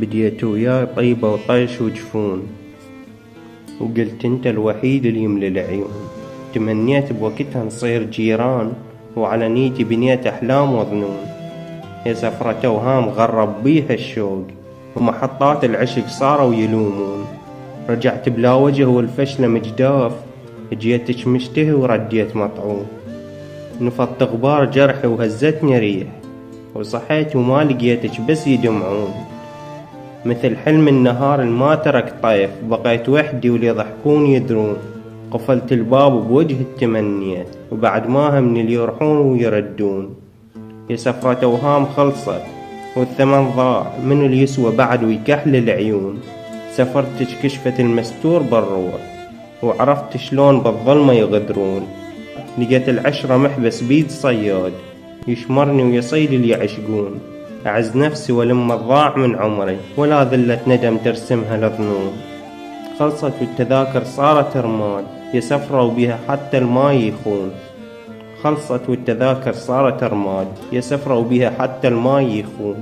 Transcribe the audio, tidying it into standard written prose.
بديت وياي طيبة وطيش وجفون، وقلت انت الوحيد اللي يملي العيون. تمنيت بوقتها نصير جيران، وعلى نيتي بنيت أحلام وظنون. يا سفرة أوهام غرب بيها الشوق، ومحطات العشق صاروا يلومون. رجعت بلا وجه والفشل مجداف، جيتك مشتهي ورديت مطعون. نفضت غبار جرحي وهزتني ريح، وصحيت وما لقيتك بس يدمعون. مثل حلم النهار الما ترك طيف، بقيت وحدي واللي يضحكون يدرون. قفلت الباب بوجه التمنيات، وبعد ما هم من اللي يروحون ويردون. يا سفرة أوهام خلصت والثمن ضاع، من اللي يسوى بعد ويكحل العيون. سفرتك كشفت المستور بالروح، وعرفت شلون بالظلمة يغدرون. لقيت العشرة محبس بيد صياد، يشمرني ويصيد اللي يعشقون. أعز نفسي ولما ضاع من عمري، ولا ذلة ندم ترسمها الظنون. خلصت والتذاكر صارت رماد، يا سفرة وبيها حتى الماي يخون. خلصت والتذاكر صارت رماد، يا سفرة وبيها حتى الماي يخون.